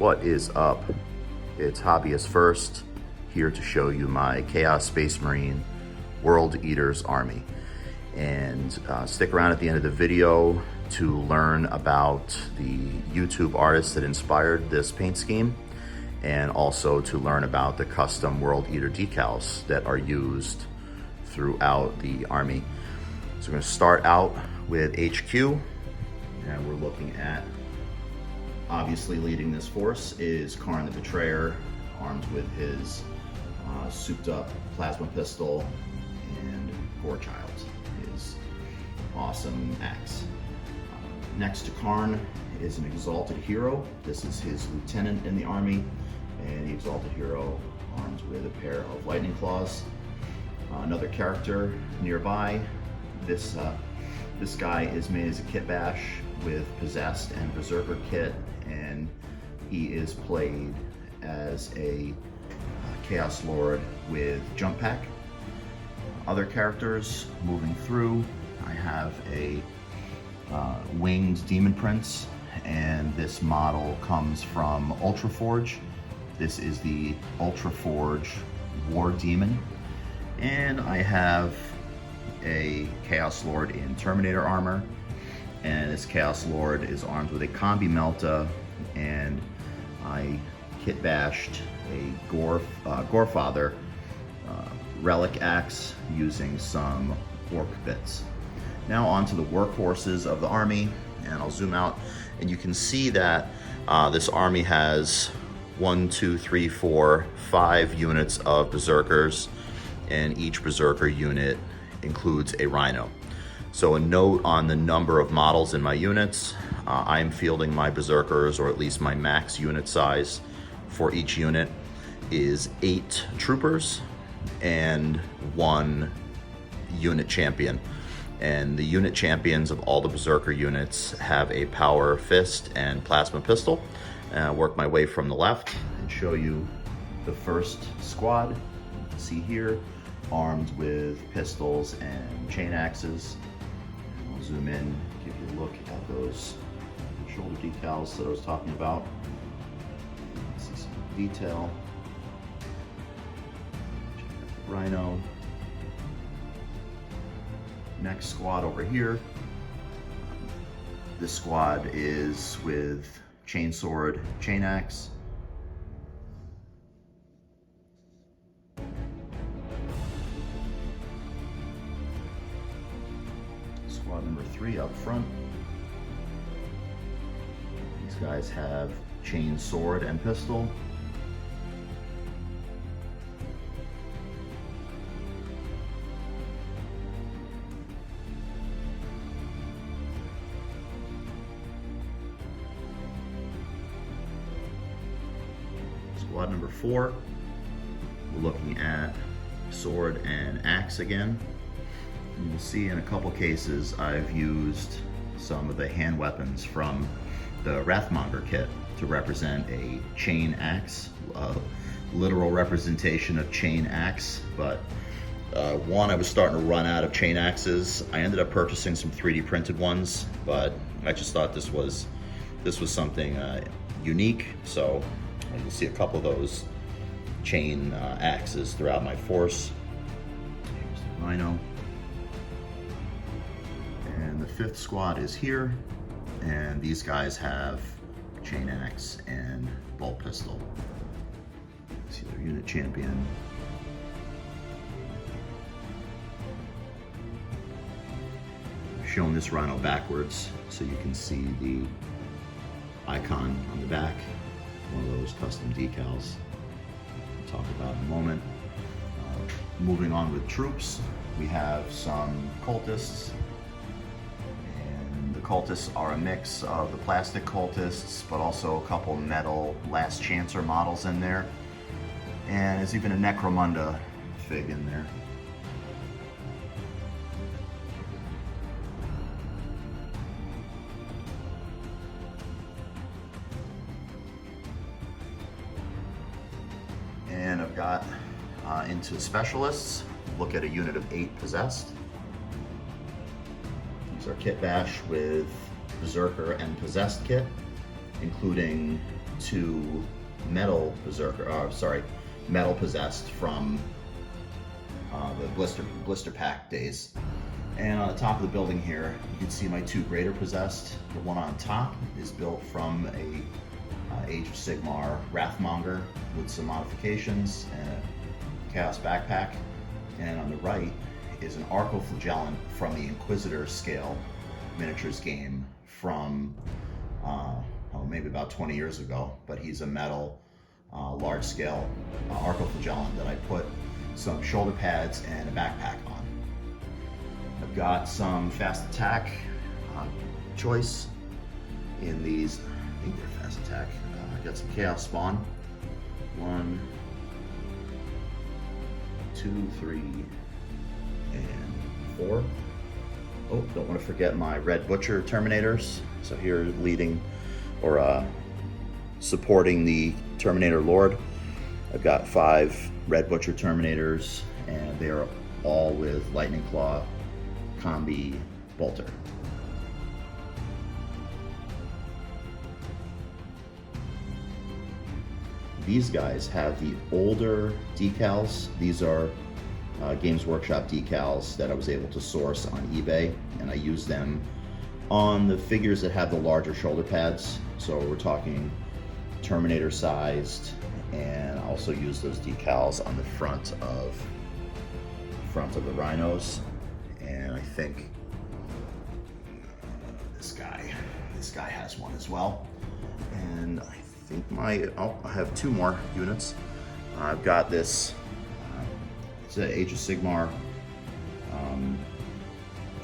What is up? It's Hobbyist First, here to show you my Chaos Space Marine World Eaters army. And stick around at the end of the video to learn about the YouTube artist that inspired this paint scheme, and also to learn about the custom World Eater decals that are used throughout the army. So we're going to start out with HQ, and we're looking at, obviously leading this force is Karn the Betrayer, armed with his souped up plasma pistol and Gorechild, his awesome axe. Next to Karn is an Exalted Hero. This is his lieutenant in the army, and the Exalted Hero armed with a pair of lightning claws. Another character nearby, this guy is made as a kit bash with Possessed and Berserker kit, and he is played as a Chaos Lord with Jump Pack. Other characters moving through, I have a Winged Demon Prince, and this model comes from Ultraforge. This is the Ultraforge War Demon. And I have a Chaos Lord in Terminator armor, and this Chaos Lord is armed with a Combi Melta, and I kit bashed a Gorefather relic axe using some orc bits. Now onto the workhorses of the army, and I'll zoom out, and you can see that this army has 1, 2, 3, 4, 5 units of Berserkers, and each Berserker unit includes a Rhino. So a note on the number of models in my units. I'm fielding my Berserkers, or at least my max unit size for each unit is 8 troopers and 1 unit champion. And the unit champions of all the Berserker units have a power fist and plasma pistol. And I'll work my way from the left and show you the first squad. You can see here, armed with pistols and chain axes. I'll zoom in, give you a look at those shoulder decals that I was talking about. This is some detail. Check out the Rhino. Next squad over here. This squad is with chainsword, chain axe. Squad number 3 up front. These guys have chain sword and pistol. Squad number 4, we're looking at sword and axe again. You can see in a couple cases I've used some of the hand weapons from the Wrathmonger kit to represent a chain axe, a literal representation of chain axe. But one, I was starting to run out of chain axes. I ended up purchasing some 3D printed ones, but I just thought this was something unique. So you can see a couple of those chain axes throughout my force. Here's the Rhino. And the 5th squad is here, and these guys have chain axe and bolt pistol. See their unit champion. I've shown this Rhino backwards so you can see the icon on the back, one of those custom decals we'll talk about in a moment. Moving on with troops, we have some cultists. Cultists are a mix of the plastic cultists, but also a couple metal Last Chancer models in there. And there's even a Necromunda fig in there. And I've got into specialists, look at a unit of 8 Possessed. Our kit bash with Berserker and Possessed kit, including to metal berserker, metal possessed from the blister pack days. And on the top of the building here, you can see my two greater possessed. The one on top is built from a Age of Sigmar Wrathmonger with some modifications and a Chaos backpack. And on the right is an Arcoflagellant from the Inquisitor scale miniatures game from maybe about 20 years ago, but he's a metal large scale Arcoflagellant that I put some shoulder pads and a backpack on. I've got some fast attack choice in these. I think they're fast attack. I got some Chaos Spawn. 1, 2, 3, and 4. Oh, don't want to forget my Red Butcher Terminators. So here leading or supporting the Terminator Lord. I've got 5 Red Butcher Terminators, and they are all with Lightning Claw Combi Bolter. These guys have the older decals. These are Games Workshop decals that I was able to source on eBay, and I use them on the figures that have the larger shoulder pads. So we're talking Terminator sized, and I also use those decals on the front of the rhinos. And I think this guy has one as well. And I think I have 2 more units. I've got this, it's an Age of Sigmar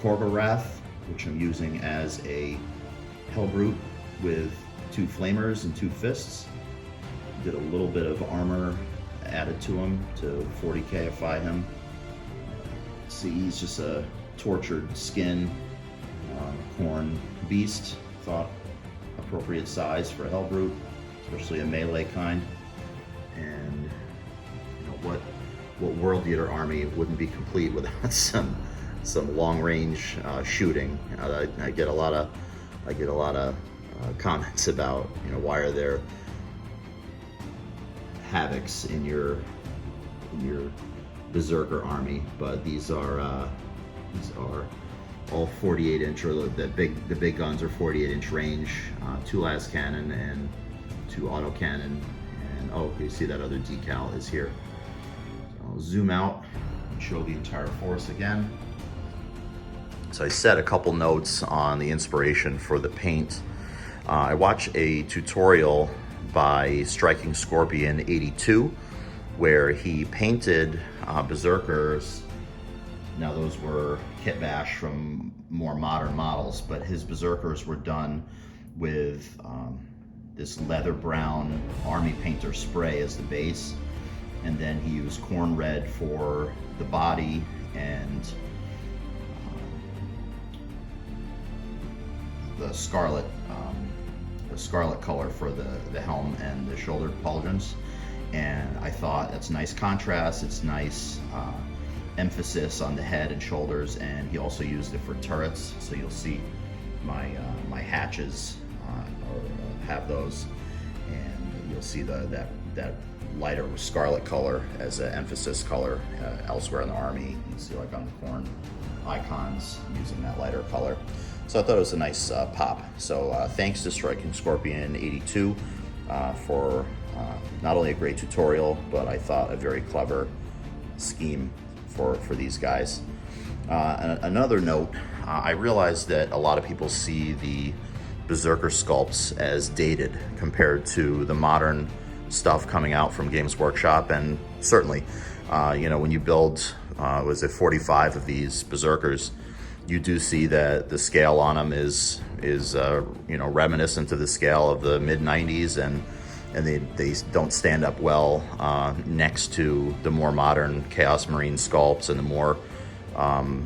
Korgorath, which I'm using as a Hellbrute with 2 flamers and 2 fists. Did a little bit of armor added to him to 40kify him. See, he's just a tortured skin corn beast. Thought appropriate size for a Hellbrute, especially a melee kind. And you know what World Eater army wouldn't be complete without some long range shooting. I get a lot of comments about, you know, why are there havocs in your berserker army, but these are all 48 inch, or the big guns are 48 inch range, 2 las cannon and 2 auto cannon. And oh, you see that other decal is here. So I'll zoom out and show the entire force again. So I set a couple notes on the inspiration for the paint. I watched a tutorial by Striking Scorpion 82 where he painted berserkers. Now those were kit bash from more modern models, but his berserkers were done with this leather brown army painter spray as the base, and then he used corn red for the body and the scarlet color for the helm and the shoulder pauldrons. And I thought that's nice contrast, it's nice emphasis on the head and shoulders, and he also used it for turrets. So you'll see my hatches have those, and you'll see that lighter scarlet color as an emphasis color elsewhere in the army. You can see like on the corn icons using that lighter color. So I thought it was a nice pop. So thanks to Striking Scorpion 82 for not only a great tutorial, but I thought a very clever scheme for these guys. Another note, I realized that a lot of people see the Berserker sculpts as dated compared to the modern stuff coming out from Games Workshop. And certainly, you know, when you build, was it 45 of these Berserkers, you do see that the scale on them is you know, reminiscent of the scale of the mid-90s, and they don't stand up well next to the more modern Chaos Marine sculpts and the more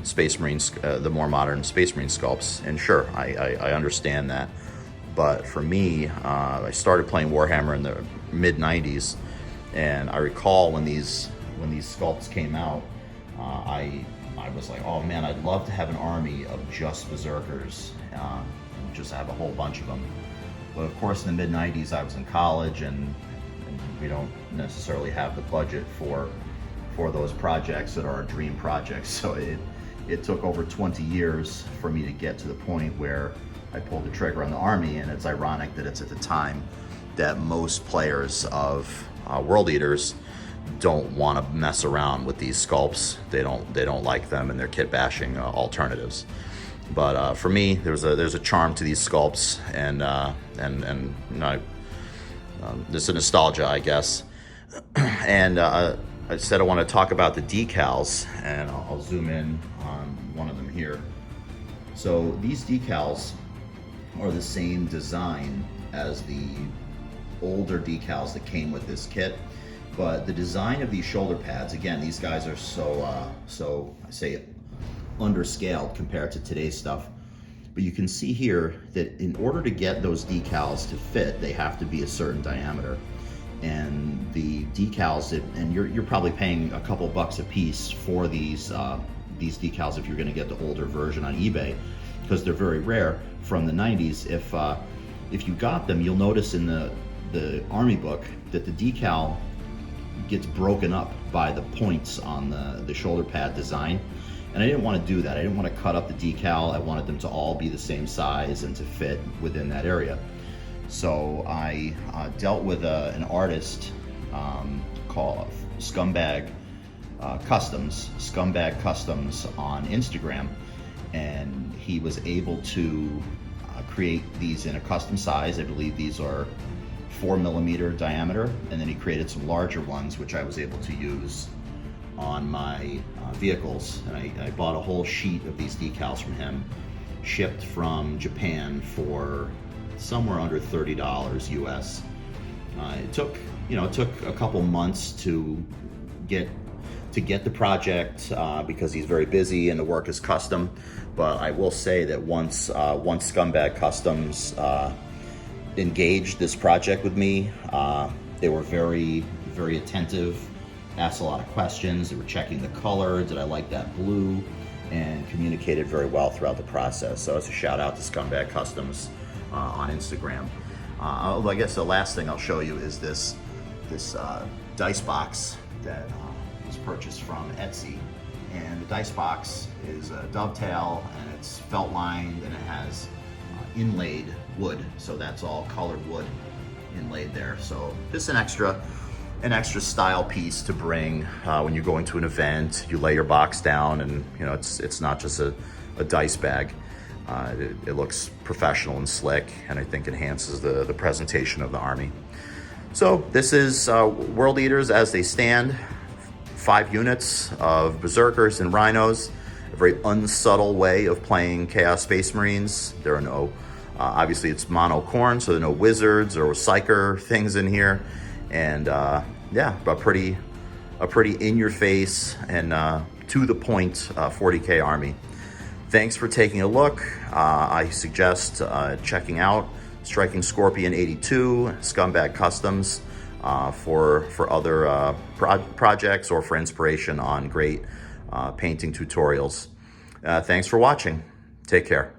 Space Marines, the more modern Space Marine sculpts. And sure, I understand that, but for me, I started playing Warhammer in the mid-90s, and I recall when these sculpts came out, I was like, oh man, I'd love to have an army of just Berserkers, just have a whole bunch of them. But of course, in the mid-90s, I was in college, and we don't necessarily have the budget for those projects that are our dream projects. So it took over 20 years for me to get to the point where I pulled the trigger on the Army. And it's ironic that it's at the time that most players of World Eaters don't want to mess around with these sculpts. They don't like them, and they're kit bashing alternatives. But for me, there's a charm to these sculpts, and you know, there's a nostalgia, I guess. And I said I want to talk about the decals, and I'll zoom in on one of them here. So these decals are the same design as the older decals that came with this kit, but the design of these shoulder pads, again, these guys are so I say underscaled compared to today's stuff. But you can see here that in order to get those decals to fit, they have to be a certain diameter. And the decals, and you're probably paying a couple bucks a piece for these decals if you're going to get the older version on eBay, because they're very rare from the 90s. If you got them, you'll notice in the Army book that the decal gets broken up by the points on the shoulder pad design. And I didn't want to do that. I didn't want to cut up the decal. I wanted them to all be the same size and to fit within that area. So I dealt with an artist called Scumbag Customs on Instagram, and he was able to create these in a custom size. I believe these are 4mm diameter, and then he created some larger ones, which I was able to use on my vehicles. And I bought a whole sheet of these decals from him, shipped from Japan for somewhere under $30 US. It took a couple months to get the project because he's very busy and the work is custom. But I will say that once Scumbag Customs engaged this project with me, they were very, very attentive, asked a lot of questions. They were checking the color, did I like that blue, and communicated very well throughout the process. So it's a shout out to Scumbag Customs on Instagram. I guess the last thing I'll show you is this dice box that was purchased from Etsy. And the dice box is a dovetail, and it's felt lined, and it has inlaid wood. So that's all colored wood inlaid there. So just an extra style piece to bring when you're going to an event. You lay your box down, and you know it's not just a dice bag. It looks professional and slick, and I think enhances the presentation of the Army. So this is World Eaters as they stand. 5 units of Berserkers and Rhinos. A very unsubtle way of playing Chaos Space Marines. There are no, obviously it's mono corn, so there are no wizards or psyker things in here. And yeah, a pretty in your face and to the point 40K Army. Thanks for taking a look. I suggest checking out Striking Scorpion 82, Scumbag Customs, for other projects or for inspiration on great painting tutorials. Thanks for watching. Take care.